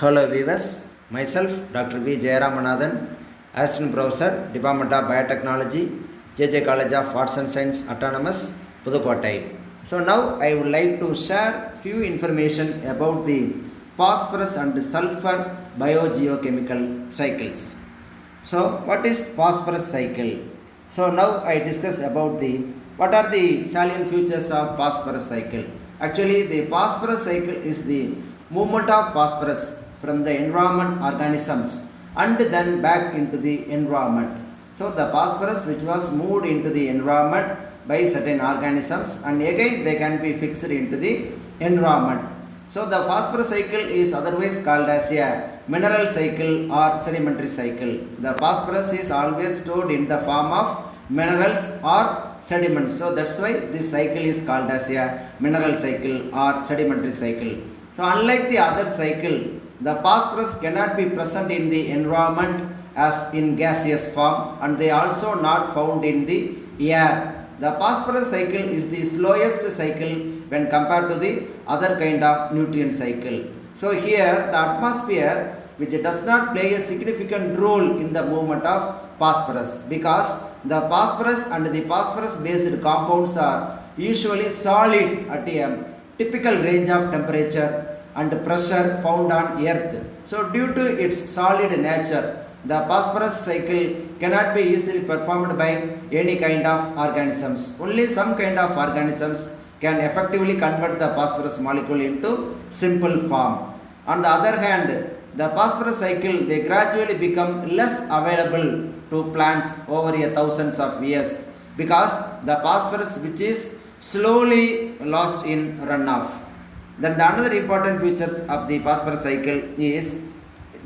Hello viewers, myself Dr. V. Jayaramanathan, Assistant Professor, Department of Biotechnology, JJ College of Arts and Science Autonomous, Pudukottai. So now I would like to share few information about the phosphorus and sulfur biogeochemical cycles. So what is phosphorus cycle? So now I discuss about the what are the salient features of phosphorus cycle. Actually the phosphorus cycle is the movement of phosphorus from the environment organisms and then back into the environment. So the phosphorus which was moved into the environment by certain organisms and again they can be fixed into the environment. So the phosphorus cycle is otherwise called as a mineral cycle or sedimentary cycle. The phosphorus is always stored in the form of minerals or sediments. So that's why this cycle is called as a mineral cycle or sedimentary cycle. So unlike the other cycle, the phosphorus cannot be present in the environment as in gaseous form and they also not found in the air. The phosphorus cycle is the slowest cycle when compared to the other kind of nutrient cycle. So here the atmosphere which does not play a significant role in the movement of phosphorus because the phosphorus and the phosphorus based compounds are usually solid at a typical range of temperature and pressure found on earth. So due to its solid nature, the phosphorus cycle cannot be easily performed by any kind of organisms. Only some kind of organisms can effectively convert the phosphorus molecule into simple form. On the other hand, the phosphorus cycle they gradually become less available to plants over a thousands of years because the phosphorus which is slowly lost in runoff. Then the another important features of the phosphorus cycle is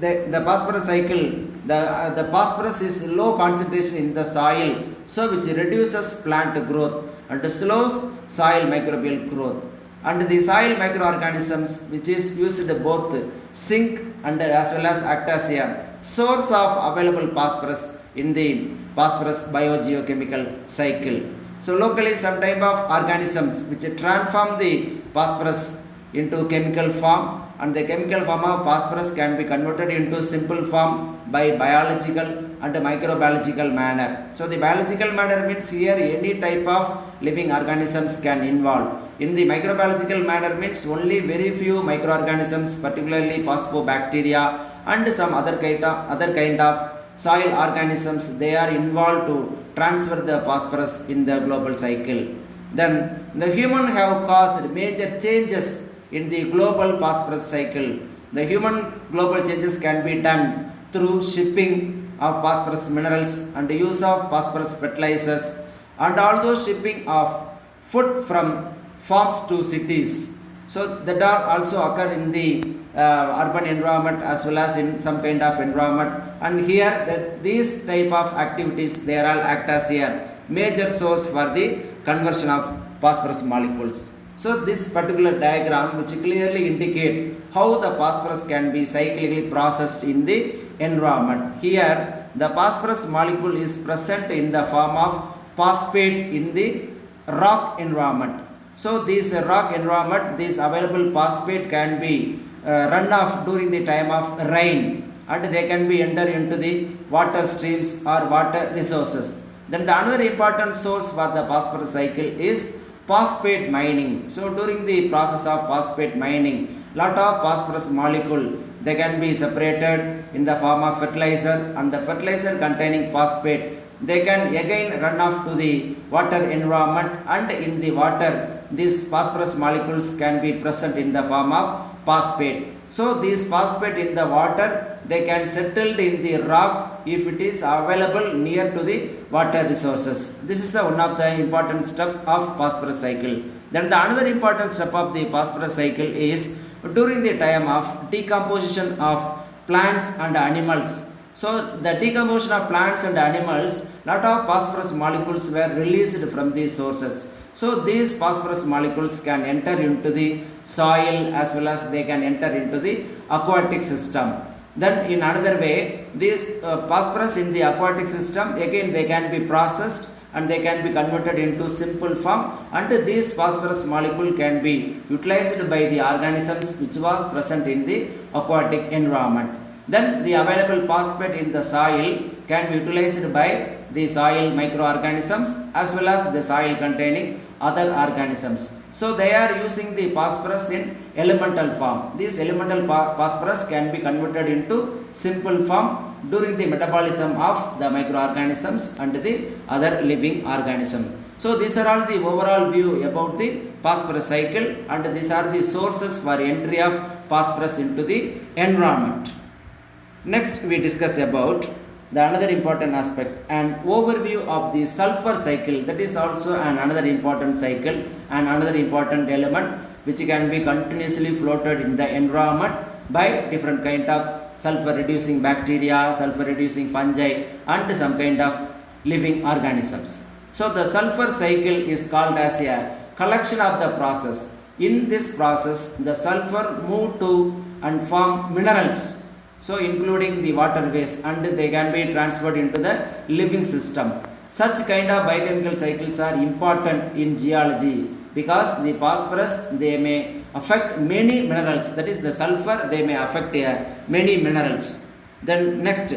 the phosphorus cycle, the phosphorus is low concentration in the soil, so which reduces plant growth and slows soil microbial growth. And the soil microorganisms which is used both sink and as well as act as a source of available phosphorus in the phosphorus biogeochemical cycle. So locally some type of organisms which transform the phosphorus into chemical form and the chemical form of phosphorus can be converted into simple form by biological and microbiological manner. So the biological manner means here any type of living organisms can involve. In the microbiological manner means only very few microorganisms, particularly phosphobacteria and some other kind of soil organisms, they are involved to transfer the phosphorus in the global cycle. Then the human have caused major changes in the global phosphorus cycle. The human global changes can be done through shipping of phosphorus minerals and the use of phosphorus fertilizers and also shipping of food from farms to cities. So that are also occur in the urban environment as well as in some kind of environment, and here these type of activities they are all act as a major source for the conversion of phosphorus molecules. So this particular diagram which clearly indicate how the phosphorus can be cyclically processed in the environment. Here the phosphorus molecule is present in the form of phosphate in the rock environment. So this rock environment, this available phosphate can be run off during the time of rain and they can be enter into the water streams or water resources. Then the another important source for the phosphorus cycle is phosphate mining. So during the process of phosphate mining, lot of phosphorus molecule they can be separated in the form of fertilizer and the fertilizer containing phosphate they can again run off to the water environment and in the water these phosphorus molecules can be present in the form of phosphate. So these phosphate in the water they can settle in the rock if it is available near to the water resources. This is one of the important step of phosphorus cycle. Then the another important step of the phosphorus cycle is during the time of decomposition of plants and animals. So the decomposition of plants and animals, lot of phosphorus molecules were released from these sources. So these phosphorus molecules can enter into the soil as well as they can enter into the aquatic system. Then in another way, this phosphorus in the aquatic system again they can be processed and they can be converted into simple form, and this phosphorus molecule can be utilized by the organisms which was present in the aquatic environment. Then the available phosphate in the soil can be utilized by the soil microorganisms as well as the soil containing other organisms. So they are using the phosphorus in elemental form. This elemental phosphorus can be converted into simple form during the metabolism of the microorganisms and the other living organism. So these are all the overall view about the phosphorus cycle, and these are the sources for entry of phosphorus into the environment. Next we discuss about the another important aspect, an overview of the sulfur cycle. That is also another important cycle and another important element which can be continuously floated in the environment by different kind of sulfur reducing bacteria, sulfur reducing fungi, and some kind of living organisms. So the sulfur cycle is called as a collection of the process. In this process the sulfur move to and form minerals, so including the waterways, and they can be transferred into the living system. Such kind of biochemical cycles are important in geology because the phosphorus they may affect many minerals, that is the sulfur they may affect many minerals. Then next,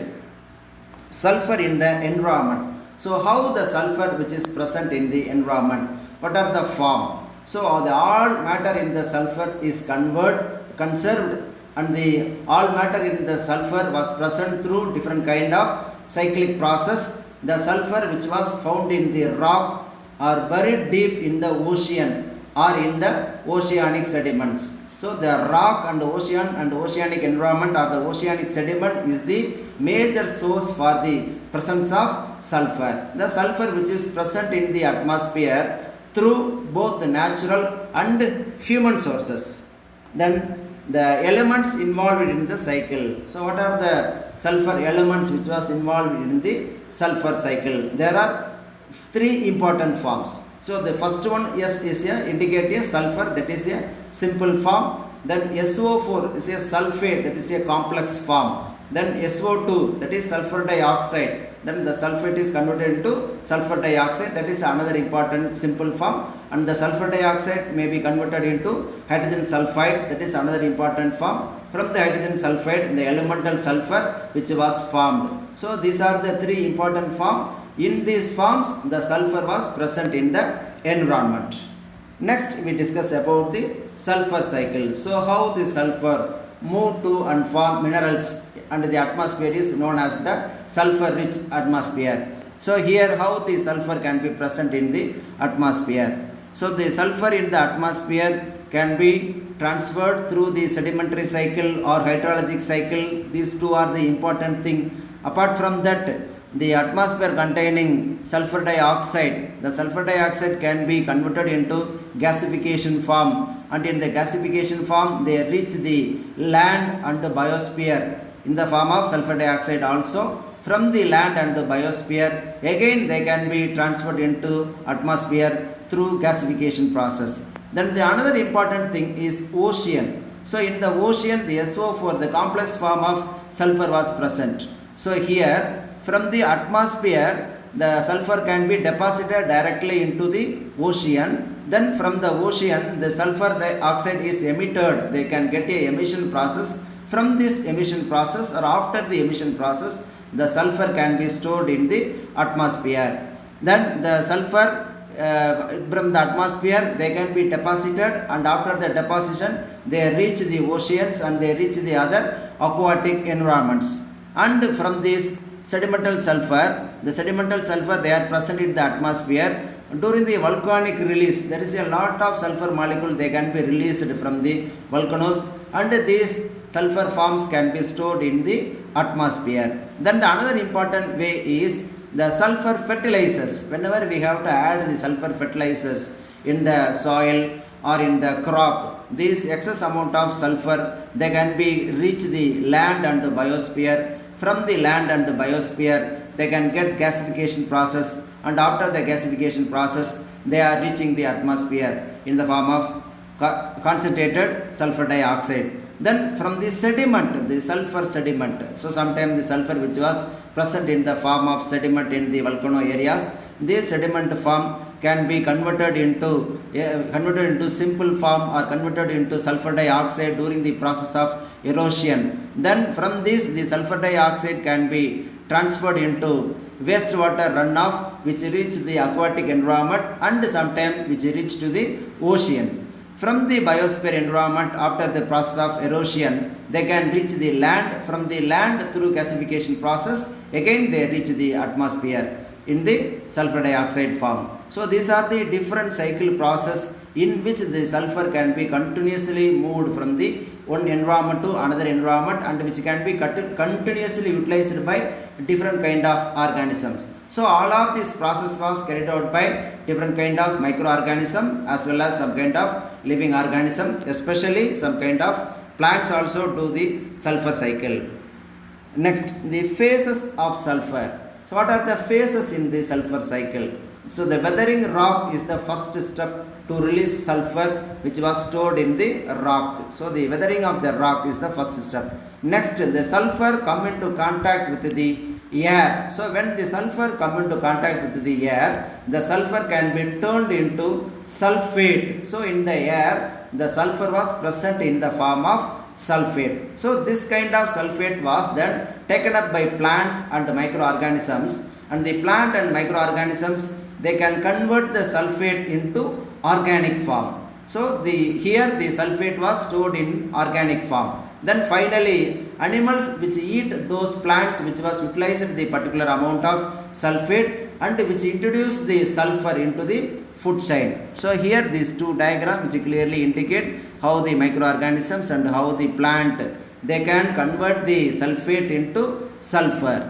sulfur in the environment. So how the sulfur which is present in the environment, what are the form? So the all matter in the sulfur is conserved, and the all matter in the sulfur was present through different kind of cyclic process. The sulfur which was found in the rock are buried deep in the ocean or in the oceanic sediments. So the rock and ocean and oceanic environment or the oceanic sediment is the major source for the presence of sulfur. The sulfur which is present in the atmosphere through both the natural and human sources. Then the elements involved in the cycle. So what are the sulfur elements which was involved in the sulfur cycle? There are three important forms. So the first one, S is a indicate a sulfur, that is a simple form. Then SO4 is a sulfate, that is a complex form. Then SO2, that is sulfur dioxide. Then the sulfate is converted into sulfur dioxide, that is another important simple form. And the sulfur dioxide may be converted into hydrogen sulfide, that is another important form. From the hydrogen sulfide, the elemental sulfur which was formed. So these are the three important forms. In these forms the sulfur was present in the environment. Next we discuss about the sulfur cycle. So how the sulfur move to and form minerals under the atmosphere is known as the sulfur rich atmosphere. So here how the sulfur can be present in the atmosphere. So the sulfur in the atmosphere can be transferred through the sedimentary cycle or hydrologic cycle. These two are the important thing. Apart from that, the atmosphere containing sulfur dioxide, the sulfur dioxide can be converted into gasification form, and in the gasification form they reach the land and the biosphere in the form of sulfur dioxide also. From the land and the biosphere again they can be transferred into atmosphere through gasification process. Then the another important thing is ocean. So in the ocean the SO4, the complex form of sulfur was present. So here from the atmosphere the sulfur can be deposited directly into the ocean. Then from the ocean the sulfur dioxide is emitted, they can get a emission process. From this emission process or after the emission process the sulfur can be stored in the atmosphere. Then the sulfur from the atmosphere they can be deposited, and after the deposition they reach the oceans and they reach the other aquatic environments. And from this sedimental sulfur, the sedimental sulfur they are present in the atmosphere. During the volcanic release there is a lot of sulfur molecule they can be released from the volcanoes, and these sulfur forms can be stored in the atmosphere. Then the another important way is the sulfur fertilizers. Whenever we have to add the sulfur fertilizers in the soil or in the crop, this excess amount of sulfur they can be reach the land and the biosphere. From the land and the biosphere they can get gasification process, and after the gasification process they are reaching the atmosphere in the form of concentrated sulfur dioxide. Then from the sediment, the sulfur sediment, so sometimes the sulfur which was present in the form of sediment in the volcano areas, this sediment form can be converted into simple form or converted into sulfur dioxide during the process of erosion. Then from this the sulfur dioxide can be transferred into wastewater runoff which reach the aquatic environment and sometimes which reach to the ocean. From the biosphere environment after the process of erosion, they can reach the land. From the land through gasification process, again they reach the atmosphere in the sulfur dioxide form. So these are the different cycle process in which the sulfur can be continuously moved from the one environment to another environment and which can be continuously utilized by different kind of organisms. So all of this process was carried out by different kind of microorganism as well as some kind of living organism, especially some kind of plants also do the sulfur cycle. Next, the phases of sulfur. So what are the phases in the sulfur cycle? So the weathering rock is the first step to release sulfur which was stored in the rock. So the weathering of the rock is the first step. Next, the sulfur come into contact with the air. So when the sulfur come into contact with the air, the sulfur can be turned into sulfate. So in the air, the sulfur was present in the form of sulfate. So this kind of sulfate was then taken up by plants and microorganisms, and the plant and microorganisms they can convert the sulfate into organic form. So here the sulfate was stored in organic form. Then finally animals which eat those plants which was utilized the particular amount of sulfate and which introduced the sulfur into the food chain. So here these two diagrams which clearly indicate how the microorganisms and how the plant they can convert the sulfate into sulfur.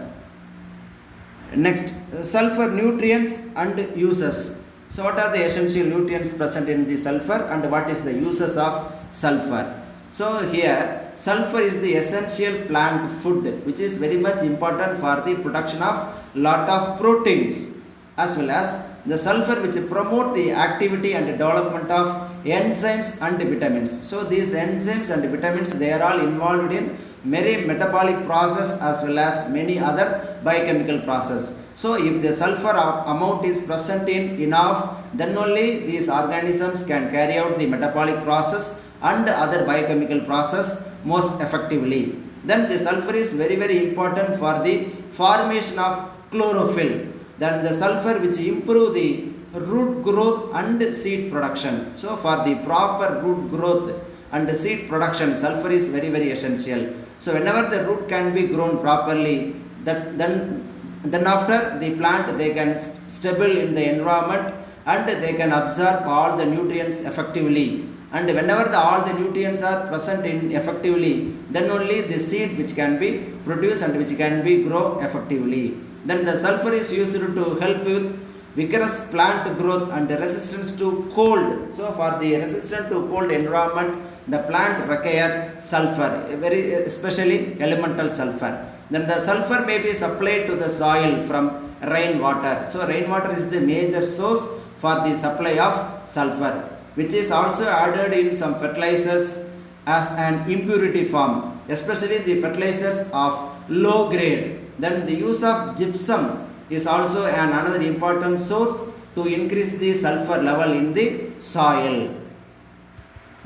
Next, sulfur nutrients and uses. So what are the essential nutrients present in the sulfur and what is the uses of sulfur? So here sulfur is the essential plant food which is very much important for the production of lot of proteins, as well as the sulfur which promote the activity and development of enzymes and vitamins. So these enzymes and vitamins they are all involved in many metabolic process as well as many other biochemical process. So if the sulfur amount is present in enough, then only these organisms can carry out the metabolic process and other biochemical process most effectively. Then the sulfur is very important for the formation of chlorophyll. Then the sulfur which improve the root growth and seed production. So for the proper root growth and seed production, sulfur is very essential. So whenever the root can be grown properly, then after the plant they can stable in the environment and they can absorb all the nutrients effectively. And whenever all the nutrients are present in effectively, then only the seed which can be produced and which can be grow effectively. Then the sulfur is used to help with vigorous plant growth and resistance to cold. So for the resistance to cold environment, the plant require sulfur, very especially elemental sulfur. Then the sulfur may be supplied to the soil from rainwater. So rainwater is the major source for the supply of sulfur, which is also added in some fertilizers as an impurity form, especially the fertilizers of low grade. Then the use of gypsum is also another important source to increase the sulfur level in the soil.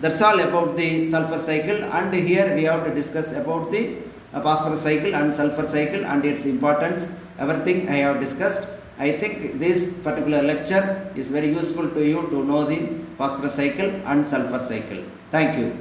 That's all about the sulfur cycle, and here we have to discuss about the phosphorus cycle and sulfur cycle and its importance. Everything I have discussed. I think this particular lecture is very useful to you to know the phosphorus cycle and sulfur cycle. Thank you.